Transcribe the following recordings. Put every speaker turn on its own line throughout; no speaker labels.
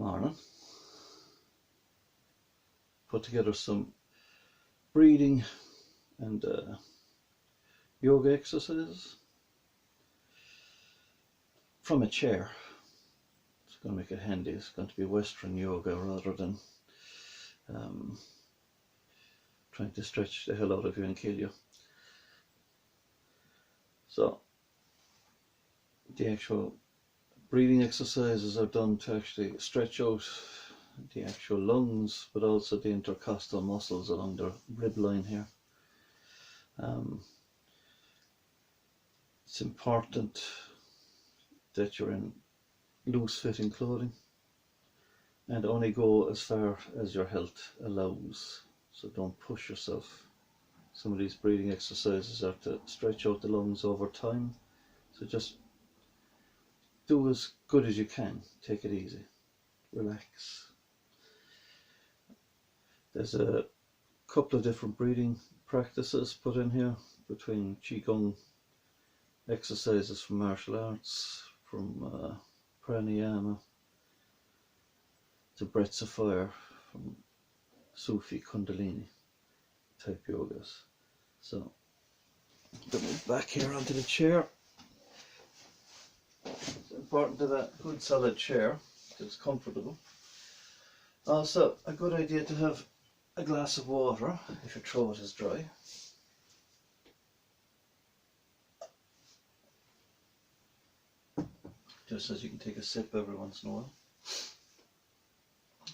Morning. Put together some breathing and yoga exercises from a chair. It's going to make it handy. It's going to be Western yoga rather than trying to stretch the hell out of you and kill you. So the actual breathing exercises are done to actually stretch out the actual lungs, but also the intercostal muscles along the rib line here. It's important that you're in loose fitting clothing and only go as far as your health allows. So don't push yourself. Some of these breathing exercises are to stretch out the lungs over time. So just do as good as you can. Take it easy. Relax. There's a couple of different breathing practices put in here between Qigong exercises from martial arts, from pranayama to breaths of fire from Sufi Kundalini type yogas. So put me back here onto the chair. It's important to have a good solid chair that's comfortable. Also a good idea to have a glass of water if your throat is dry. Just as you can take a sip every once in a while.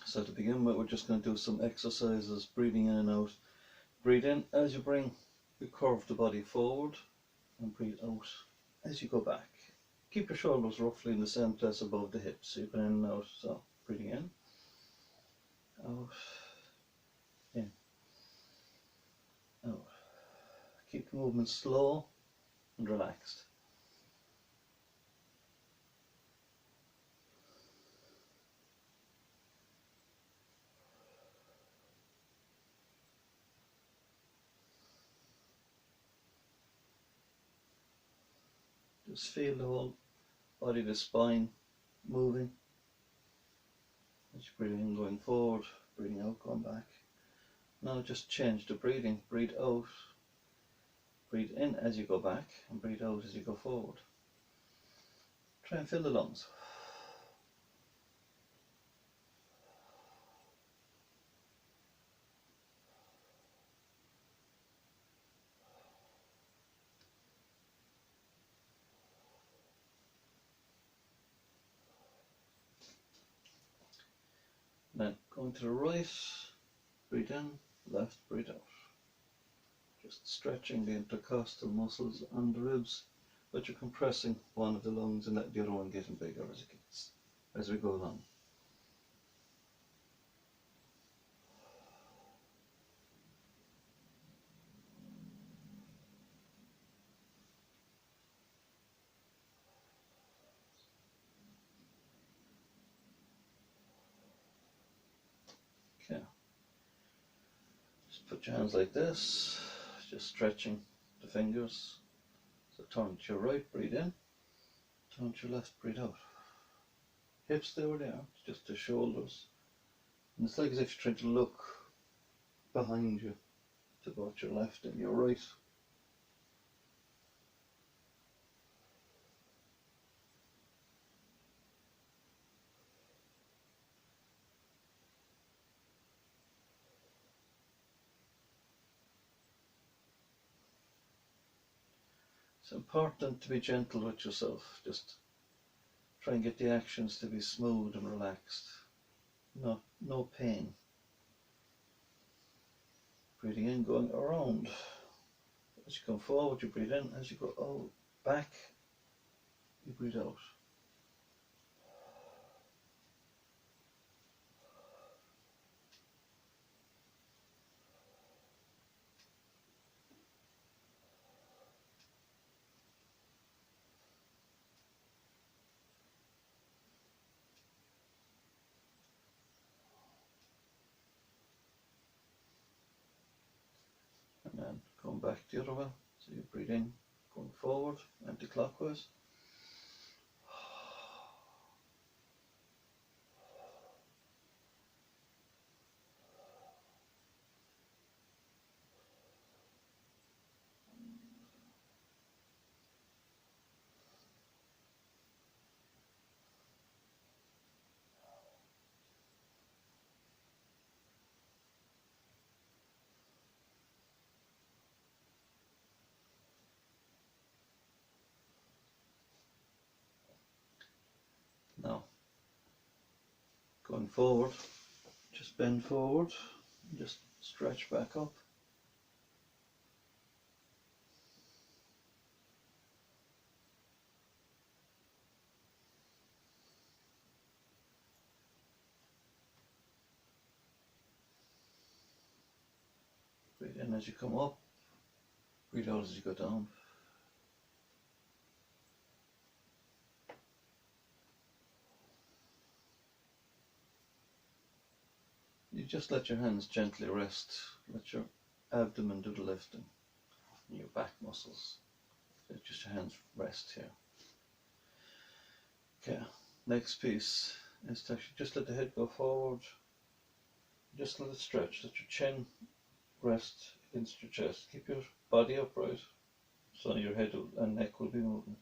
So to begin with, we're just going to do some exercises, breathing in and out. Breathe in as you bring the curve of the body forward, and breathe out as you go back. Keep your shoulders roughly in the same place above the hips. So you're going in and out. So breathing in, out, in, out. Keep the movement slow and relaxed. Just feel the whole body, the spine moving. As you breathe in, going forward, breathing out, going back. Now just change the breathing. Breathe out. Breathe in as you go back and breathe out as you go forward. Try and fill the lungs. Then going to the right, breathe in, left, breathe out. Just stretching the intercostal muscles and the ribs, but you're compressing one of the lungs and letting the other one getting bigger as we go along. Okay. Just put your hands like this, just stretching the fingers. So turn to your right, breathe in. Turn to your left, breathe out. Hips stay where they are, just the shoulders. And it's like as if you're trying to look behind you to both your left and your right. It's important to be gentle with yourself. Just try and get the actions to be smooth and relaxed. No pain. Breathing in, going around. As you come forward, you breathe in. As you go out, back, you breathe out. And then going back the other way. So you breathe in, going forward, anti-clockwise. going forward, just bend forward, just stretch back up. Breathe in as you come up, breathe out as you go down. You just let your hands gently rest, let your abdomen do the lifting, and your back muscles. Let just your hands rest here. Okay, next piece is to actually just let the head go forward, just let it stretch, let your chin rest against your chest. Keep your body upright, so your head and neck will be moving.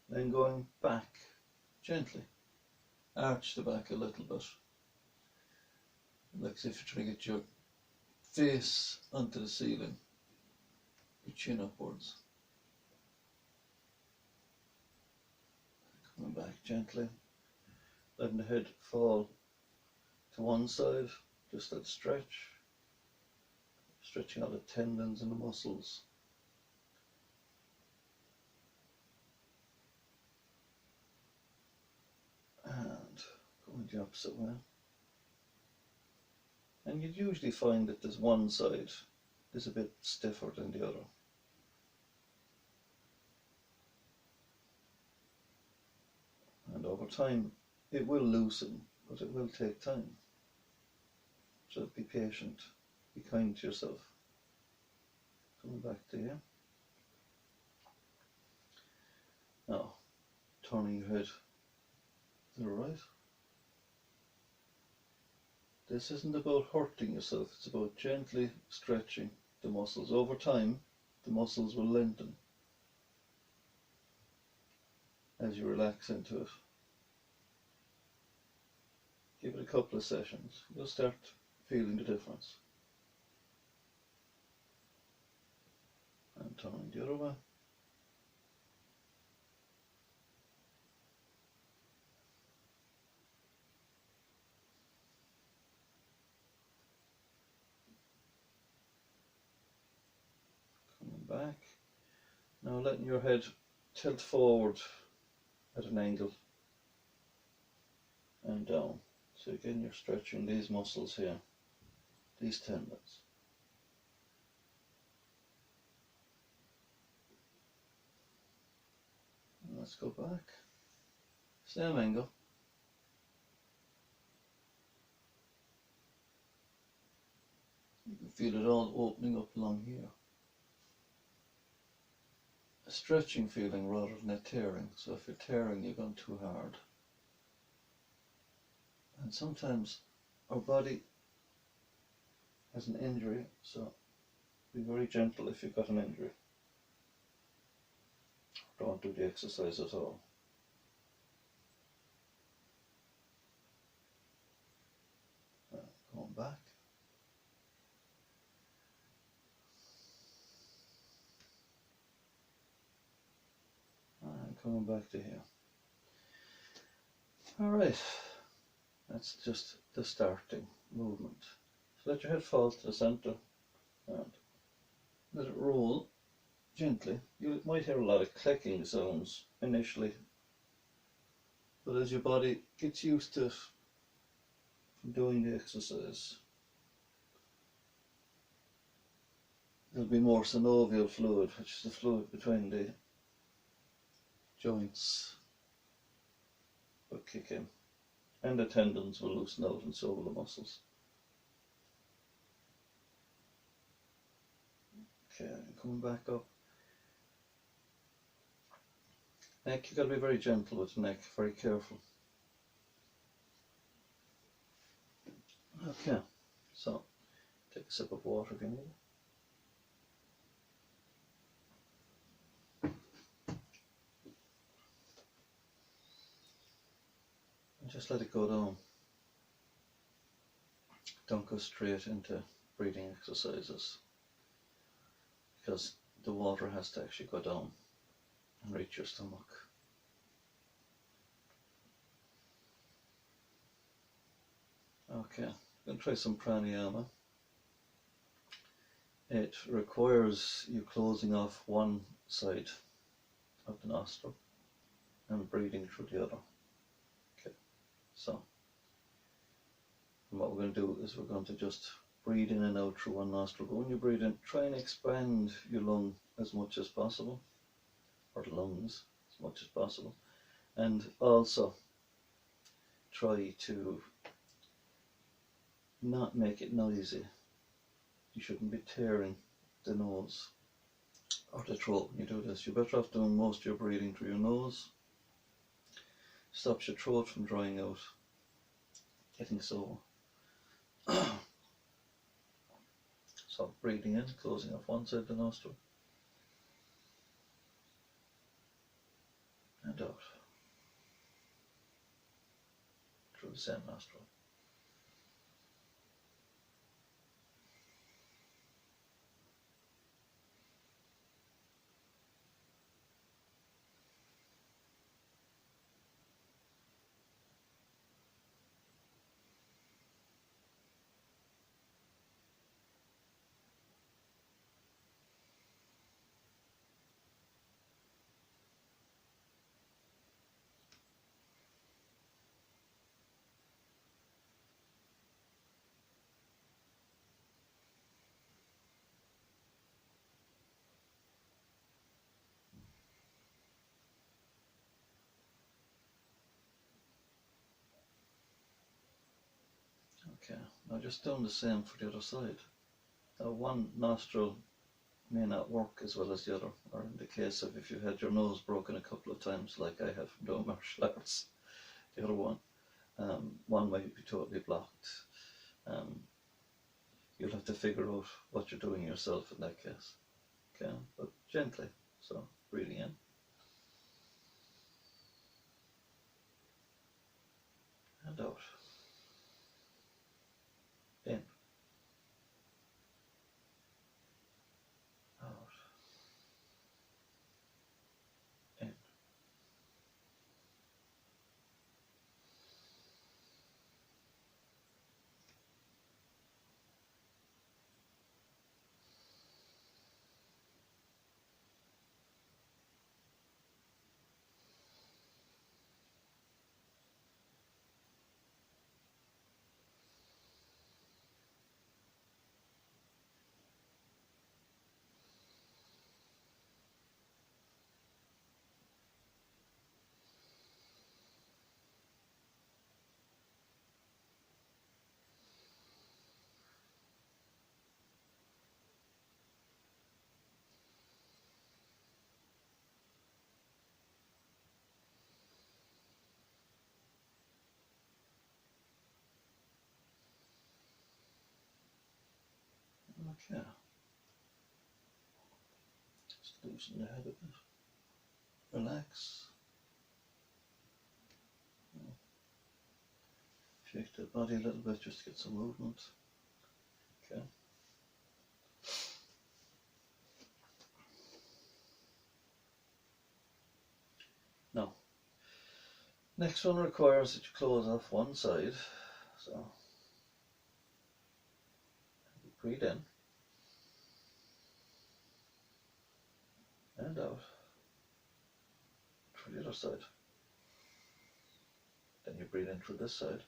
Then going back gently, arch the back a little bit, like as if you're trying to get your face onto the ceiling, your chin upwards. Coming back gently, letting the head fall to one side, just let it stretch, stretching out the tendons and the muscles. And going the opposite way. And you'd usually find that there's one side is a bit stiffer than the other. And over time it will loosen, but it will take time. So be patient, be kind to yourself. Coming back to here. Now, turning your head to the right. This isn't about hurting yourself, it's about gently stretching the muscles. Over time, the muscles will lengthen as you relax into it. Give it a couple of sessions, you'll start feeling the difference. And turning the other way. Back. Now letting your head tilt forward at an angle and down. So again you're stretching these muscles here, these tendons. And let's go back. Same angle. You can feel it all opening up along here. A stretching feeling rather than a tearing. So if you're tearing, you're going too hard. And sometimes our body has an injury, so be very gentle if you've got an injury. Don't do the exercise at all. Going back. And coming back to here. Alright, that's just the starting movement. So let your head fall to the centre and let it roll gently. You might hear a lot of clicking sounds initially, but as your body gets used to it from doing the exercise, there'll be more synovial fluid, which is the fluid between the joints, will kick in, and the tendons will loosen out, and so will the muscles. Okay, coming back up. Neck, you've got to be very gentle with the neck, very careful. Okay, so take a sip of water if you need it. And just let it go down. Don't go straight into breathing exercises, because the water has to actually go down and reach your stomach. Okay, I'm going to try some pranayama. It requires you closing off one side of the nostril and breathing through the other. Okay, so what we're going to do is we're going to just breathe in and out through one nostril. But when you breathe in, try and expand your lung as much as possible, or the lungs as much as possible, and also try to not make it noisy. You shouldn't be tearing the nose or the throat when you do this. You're better off doing most of your breathing through your nose. Stops your throat from drying out, getting sore. So breathing in, closing off one side of the nostril, and out through the same nostril. Okay, now just doing the same for the other side. Now one nostril may not work as well as the other, or in the case of if you've had your nose broken a couple of times like I have from doing martial arts, the other one might be totally blocked. You'll have to figure out what you're doing yourself in that case. Okay, but gently, so breathing in and out, in, out, in. Okay, just loosen the head a bit, relax, shake the body a little bit just to get some movement. Okay. Now, next one requires that you close off one side, so breathe in and out through the other side. Then you breathe in through this side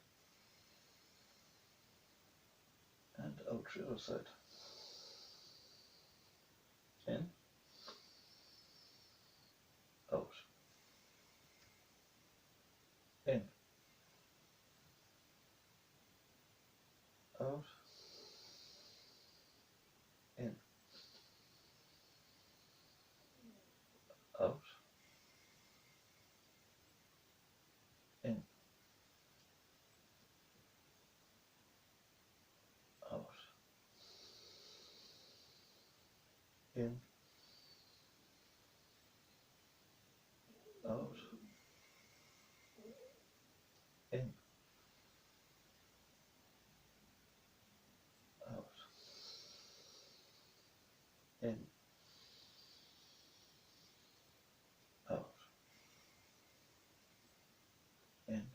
and out through the other side. In, out, in, out, in, out, in, out, in, out, in, out, in, out, in,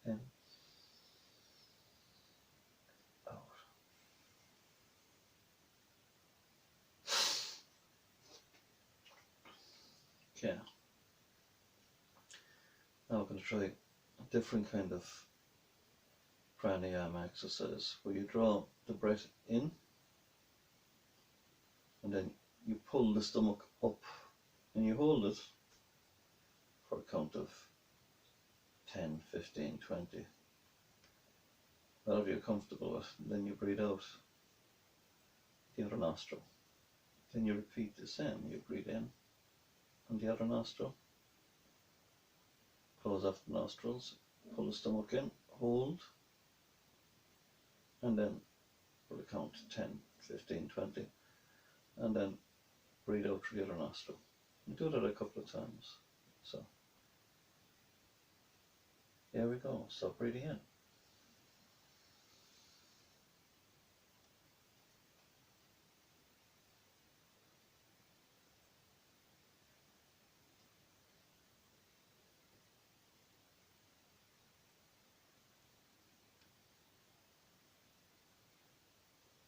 in, out. Okay. Now we're going to try a different kind of pranayama exercise where you draw the breath in and then you pull the stomach up and you hold it for a count of 10, 15, 20, whatever you're comfortable with. And then you breathe out the other nostril. Then you repeat the same. You breathe in on the other nostril, close off the nostrils, pull the stomach in, hold, and then for the count 10, 15, 20, and then breathe out through the other nostril. You do that a couple of times. So, here we go. Stop breathing in.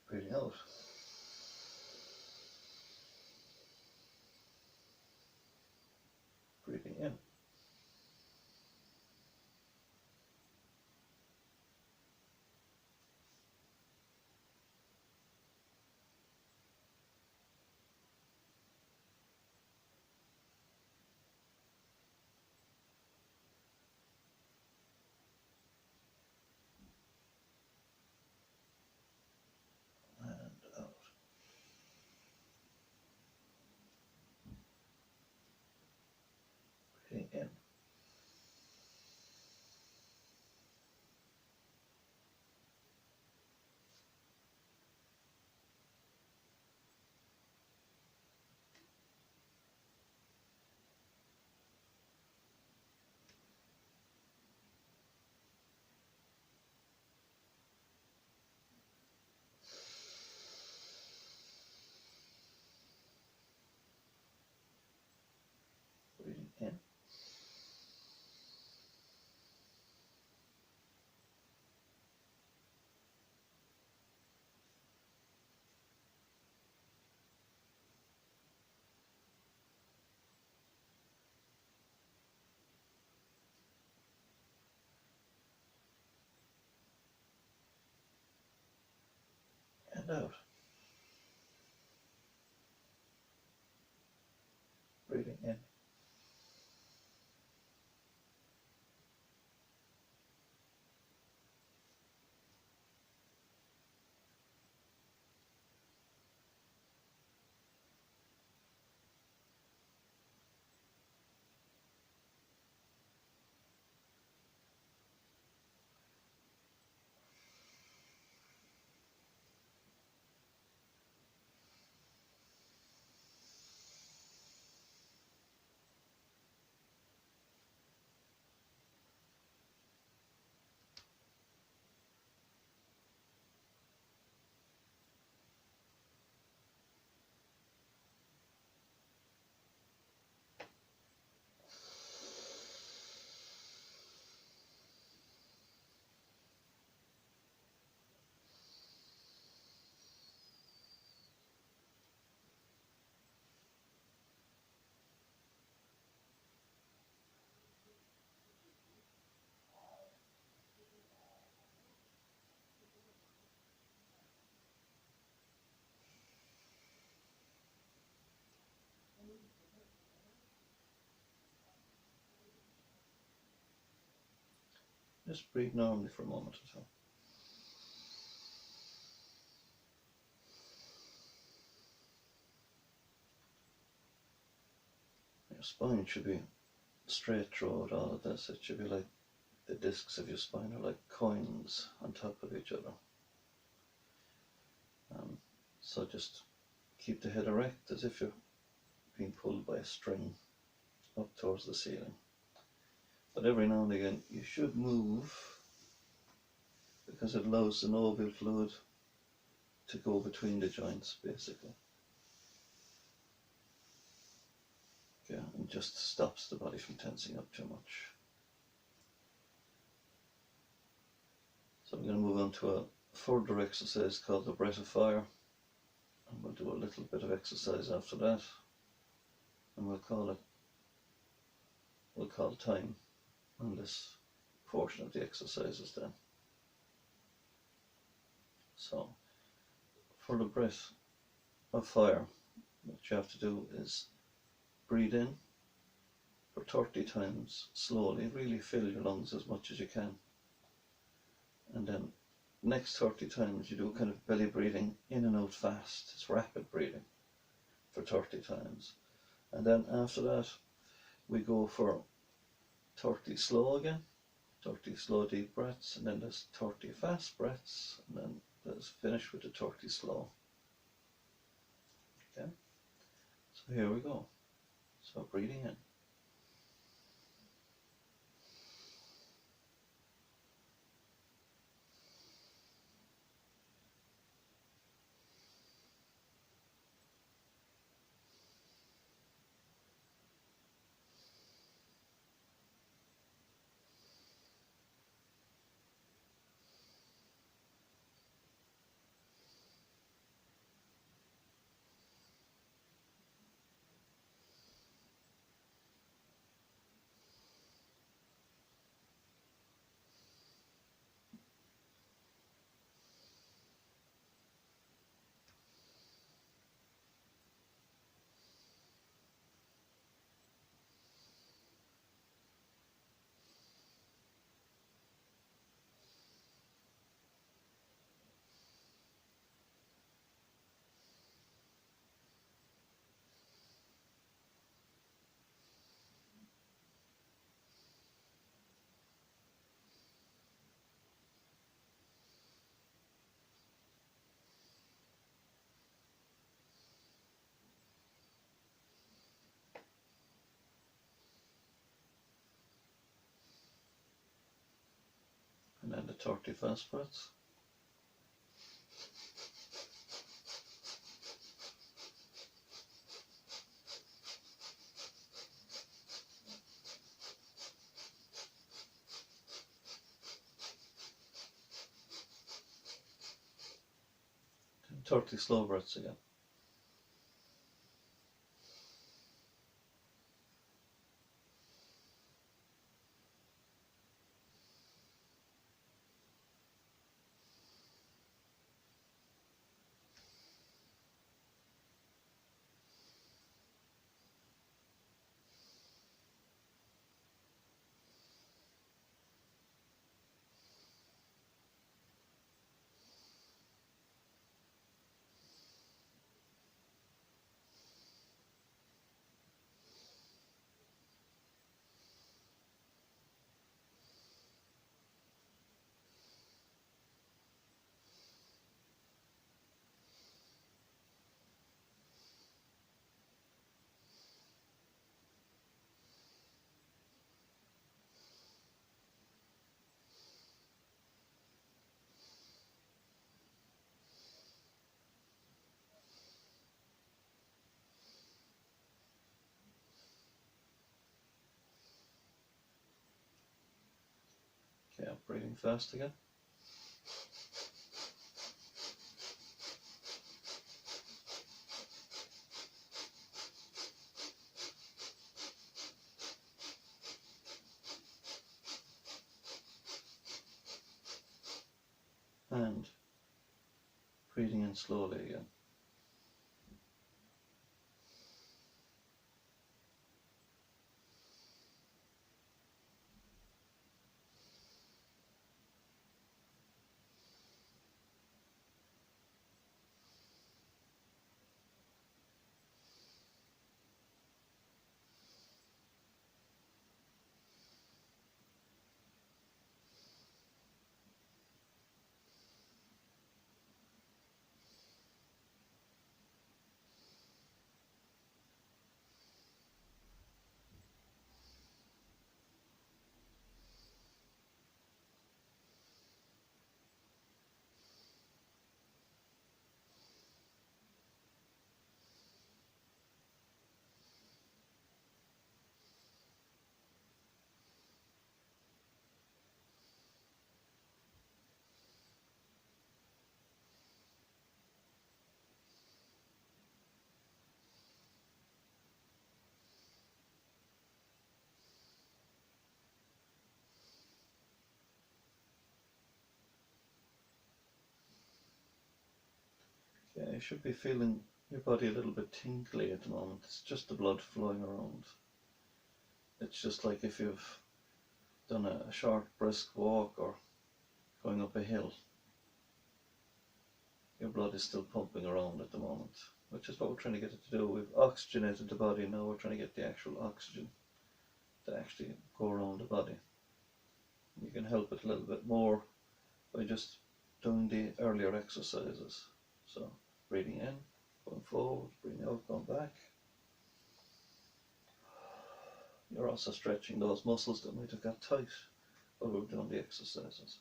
Breathing out. Breathing in. And out. Breathing in. Breathing in. And out. Breathing in. Just breathe normally for a moment or so. Your spine should be straight throughout all of this. It should be like the discs of your spine are like coins on top of each other. So just keep the head erect as if you're being pulled by a string up towards the ceiling. But every now and again you should move because it allows the synovial fluid to go between the joints basically. Yeah, and just stops the body from tensing up too much. So I'm going to move on to a further exercise called the breath of fire, and we'll do a little bit of exercise after that, and we'll call time on this portion of the exercises then. So for the breath of fire, what you have to do is breathe in for 30 times slowly, really fill your lungs as much as you can, and then next 30 times you do kind of belly breathing in and out fast. It's rapid breathing for 30 times, and then after that we go for 30 slow again, 30 slow deep breaths, and then there's 30 fast breaths, and then let's finish with the 30 slow. Okay, so here we go. So breathing in. And then the 30 fast breaths. And 30 slow breaths again. Okay, I'm breathing fast again. And breathing in slowly again. You should be feeling your body a little bit tingly at the moment. It's just the blood flowing around. It's just like if you've done a short brisk walk or going up a hill. Your blood is still pumping around at the moment, which is what we're trying to get it to do. We've oxygenated the body, now we're trying to get the actual oxygen to actually go around the body. You can help it a little bit more by just doing the earlier exercises. So breathing in, going forward, breathing out, going back. You're also stretching those muscles that might have got tight while we're doing the exercises.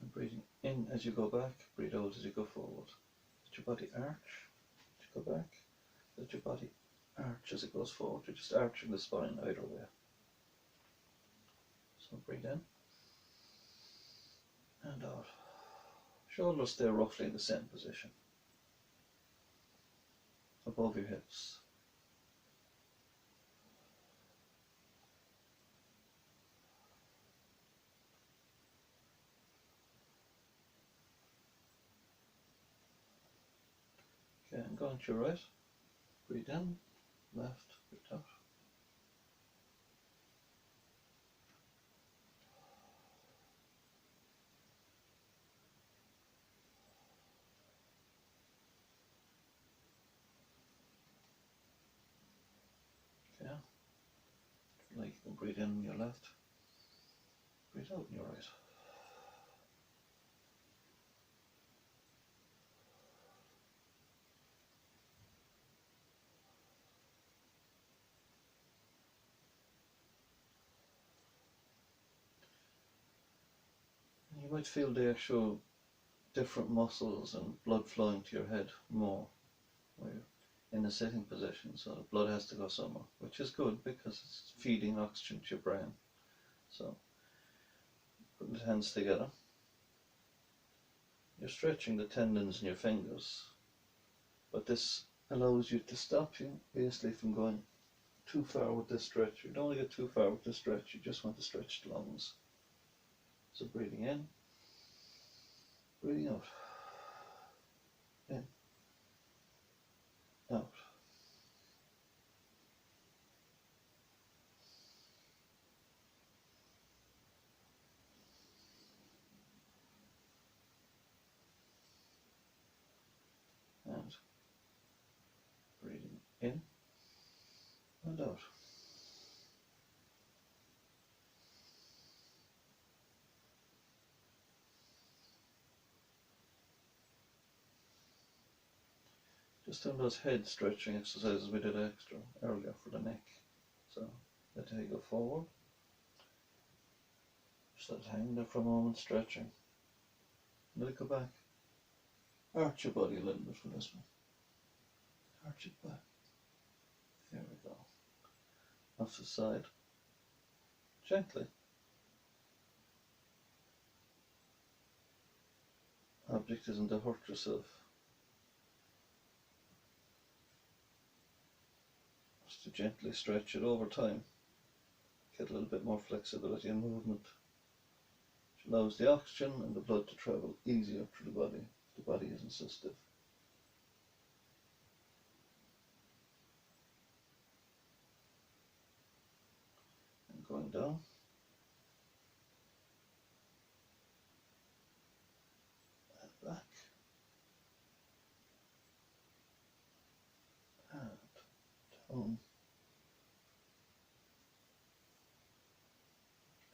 And breathing in as you go back, breathe out as you go forward. Let your body arch as you go back. Let your body arch as it goes forward. You're just arching the spine either way. So breathe in and out. Shoulders stay roughly in the same position, above your hips. Okay, and go on to your right. Breathe in, left, breathe out. Okay, like you can breathe in your left, breathe out in your right. You might feel the actual different muscles and blood flowing to your head more when you're in a sitting position, so the blood has to go somewhere, which is good because it's feeding oxygen to your brain. So putting the hands together, you're stretching the tendons in your fingers, but this allows you to stop you basically from going too far with this stretch. You don't want to get too far with this stretch, you just want to stretch the lungs. So breathing in, breathing out, in, out. And breathing in and out. Just doing those head stretching exercises we did extra earlier for the neck. So let your head go forward. Just let it hang there for a moment, stretching. Let it go back. Arch your body a little bit for this one. Arch it back. There we go. Off the side. Gently. Object isn't to hurt yourself. Just to gently stretch it over time. Get a little bit more flexibility and movement, which allows the oxygen and the blood to travel easier through the body if the body isn't so stiff. And going down. And back. And down.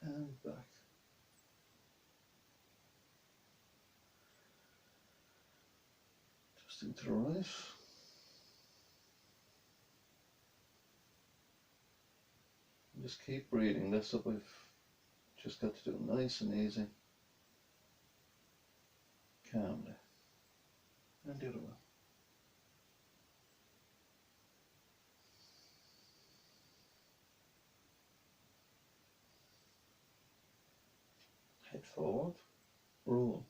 And back. Just into the right. And just keep breathing. That's what we've just got to do, nice and easy. Calmly. And the other way. Head forward, roll.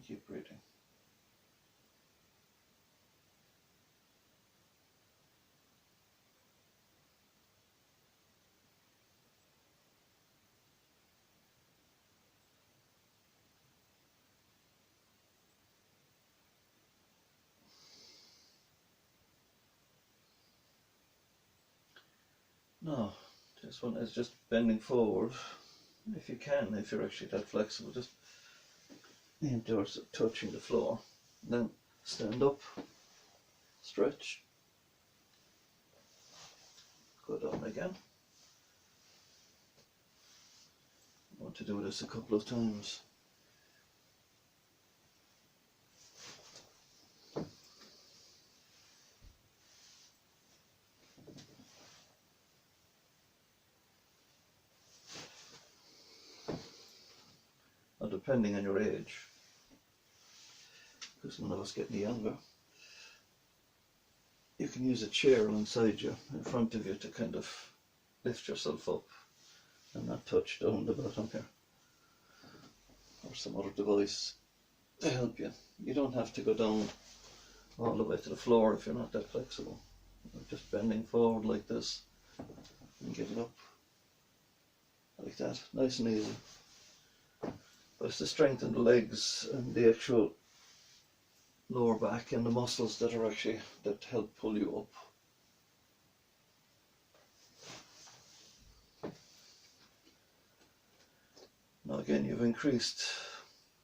keep breathing. Now, this one is just bending forward. If you can, if you're actually that flexible, just aim towards touching the floor. Then stand up, stretch, go down again. I want to do this a couple of times. Now, depending on your age, because none of us get any younger, you can use a chair alongside you, in front of you, to kind of lift yourself up and not touch down the bottom here, or some other device to help you. You don't have to go down all the way to the floor if you're not that flexible. Just bending forward like this and get it up like that, nice and easy. But it's to strengthen the legs and the actual lower back and the muscles that are actually, that help pull you up. Now again, you've increased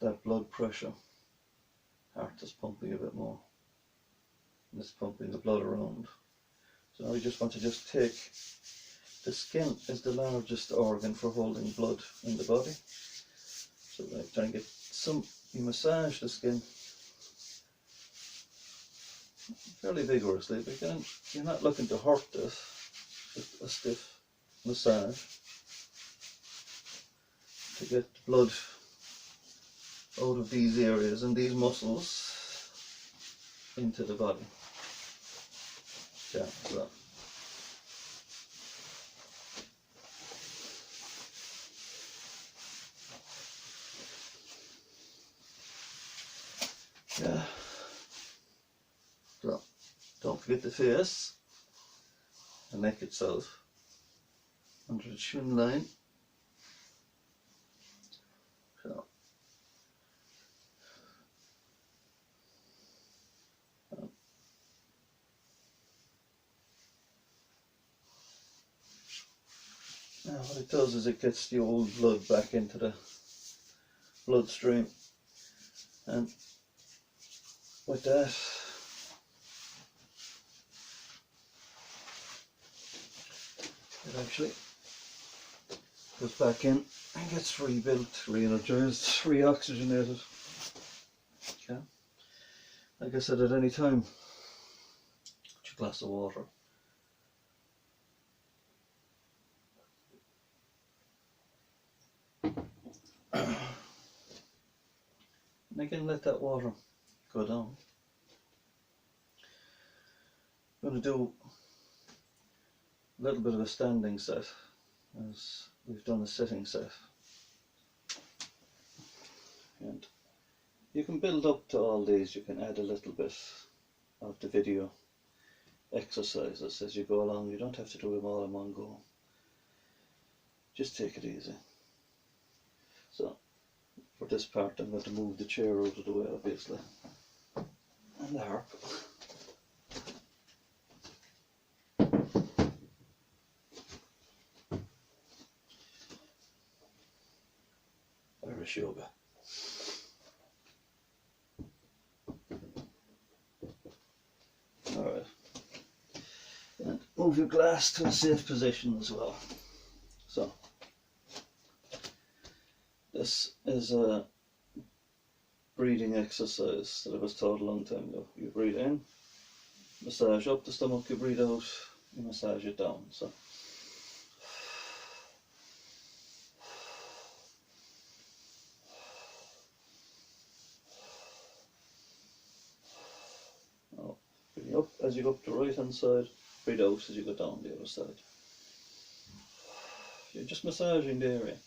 that blood pressure. Heart is pumping a bit more, and it's pumping the blood around. So now you just want to just take, the skin is the largest organ for holding blood in the body. So like try and get some, you massage the skin fairly vigorously, but you're not looking to hurt this, just a stiff massage to get blood out of these areas and these muscles into the body. Yeah, so. Yeah. So, don't forget the face, the neck itself, under the chin line. So. Now what it does is it gets the old blood back into the bloodstream, and with that it actually goes back in and gets rebuilt, re-energized, re-oxygenated. Okay. Like I said, at any time, get your glass of water. And again, let that water go down. I'm going to do a little bit of a standing set, as we've done a sitting set. And you can build up to all these, you can add a little bit of the video exercises as you go along. You don't have to do them all in one go. Just take it easy. So, for this part I'm going to move the chair out of the way, obviously, and the harp. Irish yoga. Alright, and move your glass to a safe position as well. So, this is a breathing exercise that I was taught a long time ago. You breathe in, massage up the stomach, you breathe out, you massage it down. So, now, breathe up as you go up the right hand side, breathe out as you go down the other side. You're just massaging the area.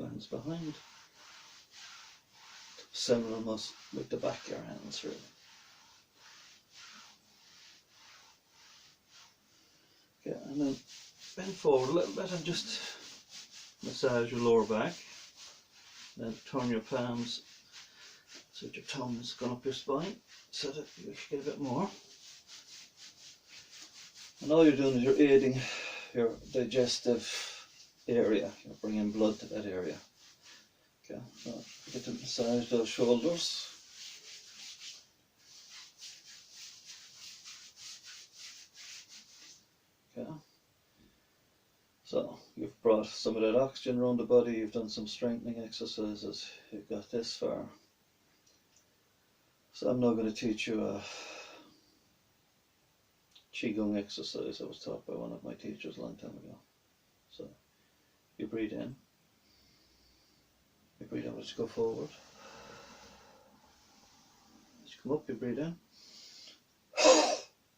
hands behind. Several muscles with the back of your hands, really. Okay, and then bend forward a little bit and just massage your lower back. Then turn your palms so that your tongue is going up your spine, so that you get a bit more. And all you're doing is you're aiding your digestive area. You're bringing blood to that area. Okay, so get to massage those shoulders. Okay. So you've brought some of that oxygen around the body, you've done some strengthening exercises, you've got this far. So I'm now going to teach you a Qigong exercise I was taught by one of my teachers a long time ago. So you breathe in, you breathe out as you go forward. As you come up, you breathe in,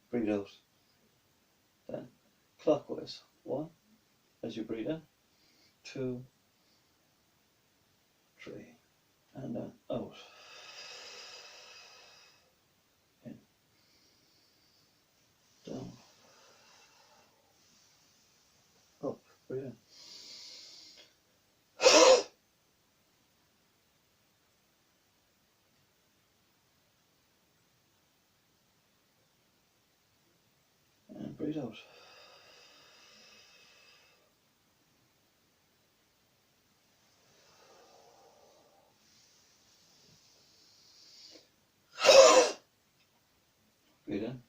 breathe out. Then clockwise, 1, as you breathe in, 2, 3, and then out. In, down, up, breathe in. And breathe out. Breathe in.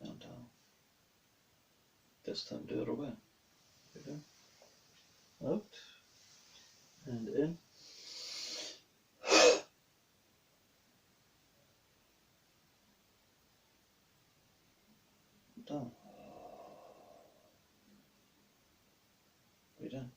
And down. This time the other way. Breathe in. Out. And in. Down. Breathe in.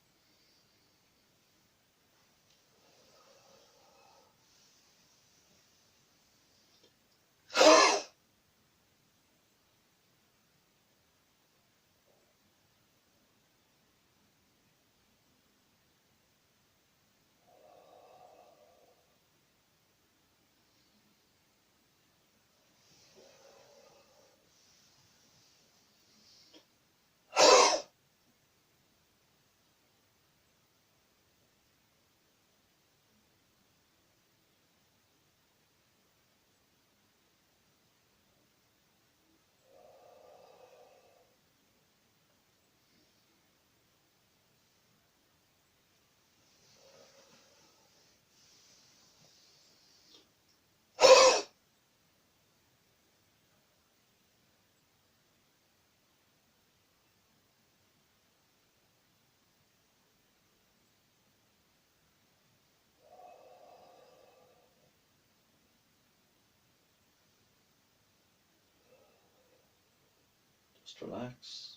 Just relax.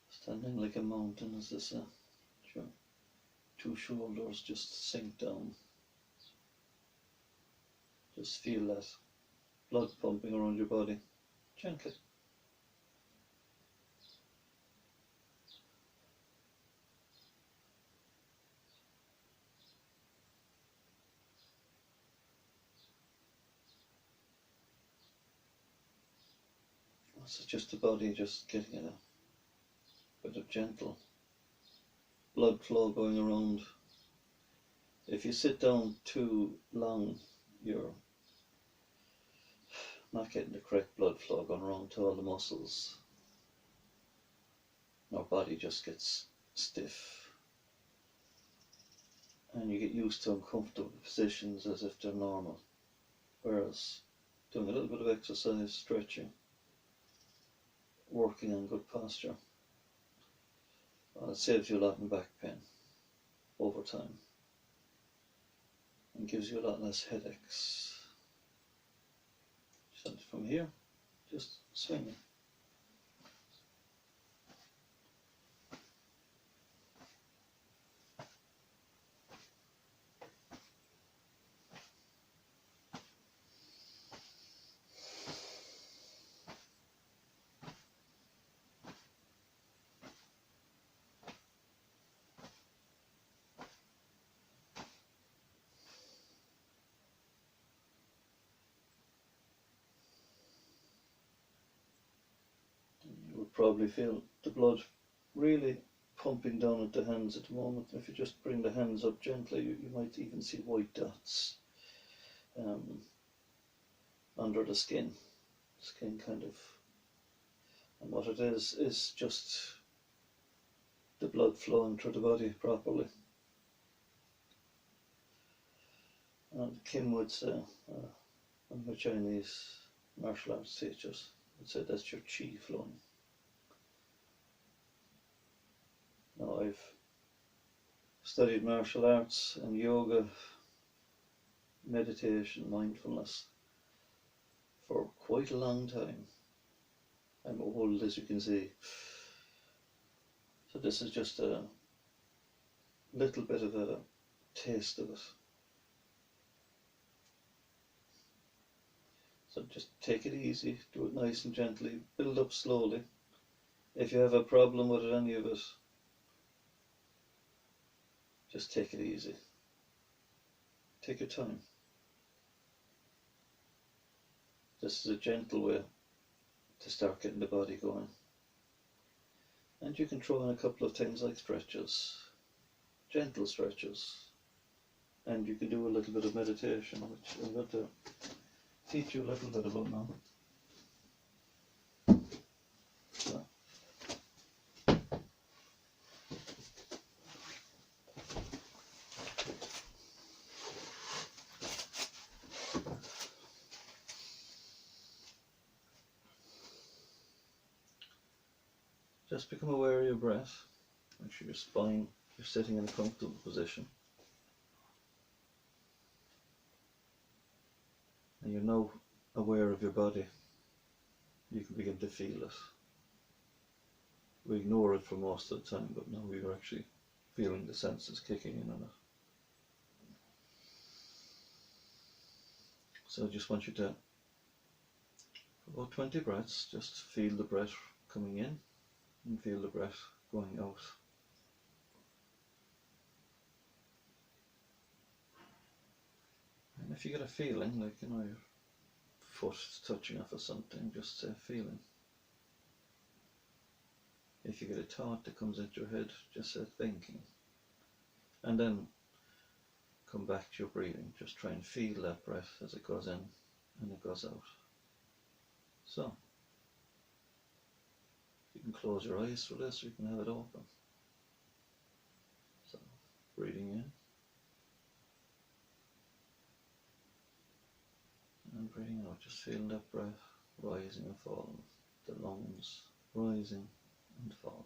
Standing like a mountain, as this your 2 shoulders just sink down. Just feel that blood pumping around your body, gently. It's just the body just getting a bit of gentle blood flow going around. If you sit down too long, you're not getting the correct blood flow going around to all the muscles. Our body just gets stiff. And you get used to uncomfortable positions as if they're normal. Whereas doing a little bit of exercise, stretching, working on good posture. It saves you a lot in back pain over time and gives you a lot less headaches. So from here, just swinging. You would probably feel the blood really pumping down at the hands at the moment. If you just bring the hands up gently, you might even see white dots under the skin. Skin kind of, and what it is just the blood flowing through the body properly. And Kim would say, one of my Chinese martial arts teachers would say, that's your chi flowing. Now I've studied martial arts and yoga, meditation, mindfulness for quite a long time. I'm old, as you can see. So this is just a little bit of a taste of it. So just take it easy, do it nice and gently, build up slowly. If you have a problem with any of it, just take it easy. Take your time. This is a gentle way to start getting the body going. And you can throw in a couple of things like stretches, gentle stretches. And you can do a little bit of meditation, which I'm going to teach you a little bit about now. So. Just become aware of your breath. Make sure your spine, you're sitting in a comfortable position. And you're now aware of your body. You can begin to feel it. We ignore it for most of the time, but now we are actually feeling the senses kicking in on it. So I just want you to, for about 20 breaths, just feel the breath coming in and feel the breath going out. And if you get a feeling, like, you know, your foot is touching off of something, just say feeling. If you get a thought that comes into your head, just say thinking. And then come back to your breathing. Just try and feel that breath as it goes in and it goes out. So, you can close your eyes for this, or you can have it open. So, breathing in. And breathing out, just feel that breath rising and falling, the lungs rising and falling.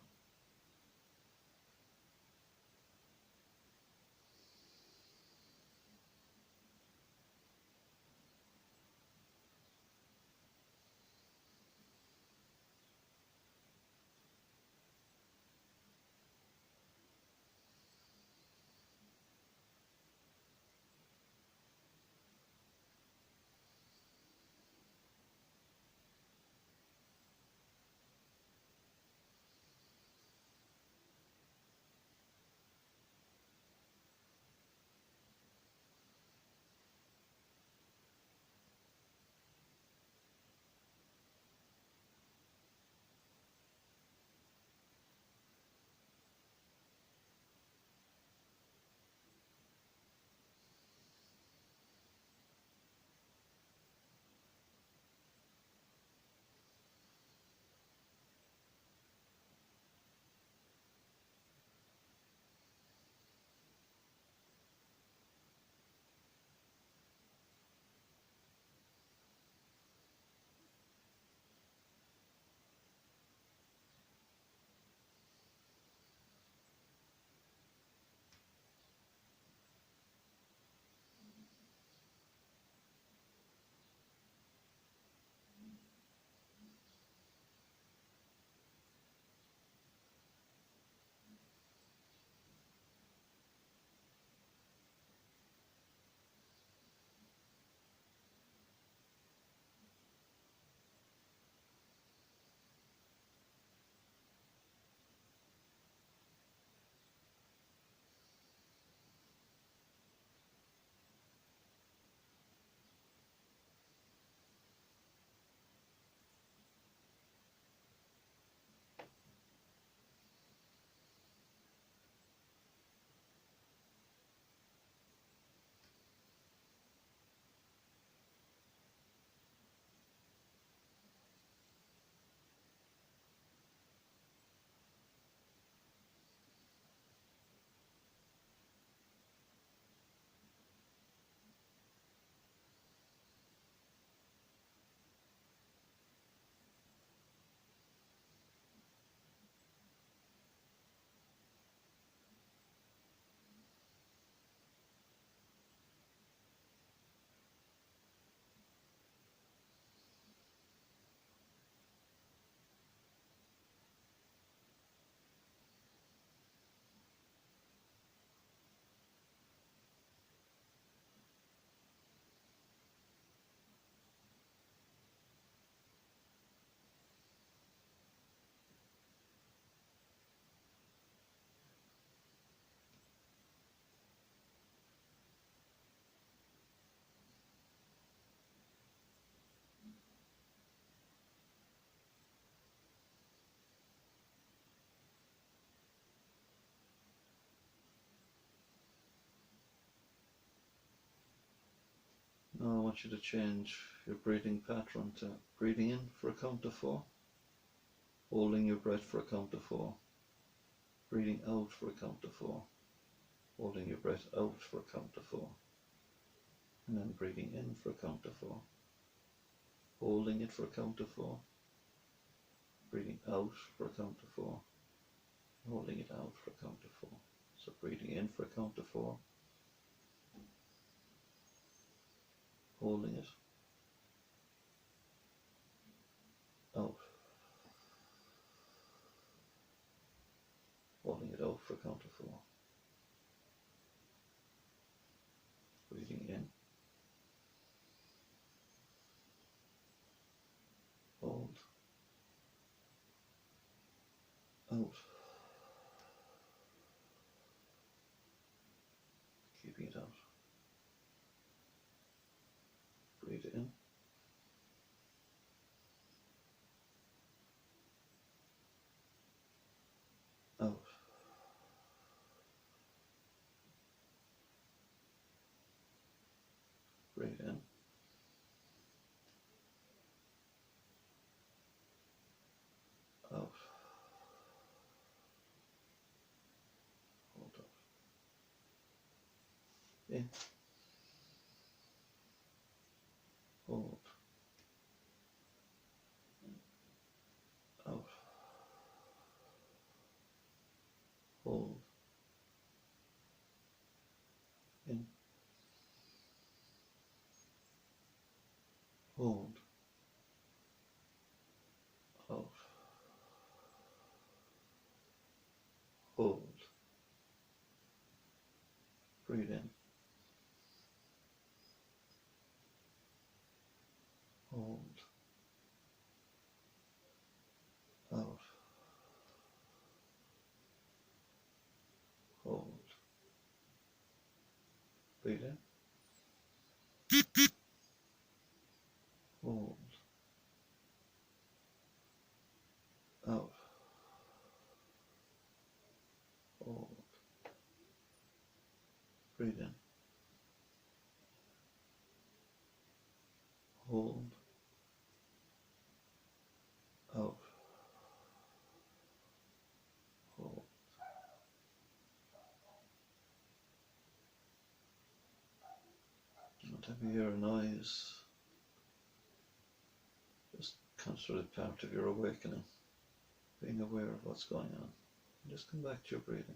want you to change your breathing pattern to breathing in for a count of 4, holding your breath for a count of 4, breathing out for a count of 4, holding your breath out for a count of 4, and then breathing in for a count of 4, holding it for a count of 4, breathing out for a count of 4, holding it out for a count of 4. So breathing in for a count of 4, holding it, out, holding it out for a count of 4, breathing in, hold, out, keeping it out, breathe in, out, breathe in, out, hold out, in, hold, out, hold, in, hold, out, hold, breathe in, hold, out, hold, breathe in, hold, out, hold, breathe in, hold, out, hold. Whatever you hear a noise, just consider it part of your awakening, being aware of what's going on. Just come back to your breathing.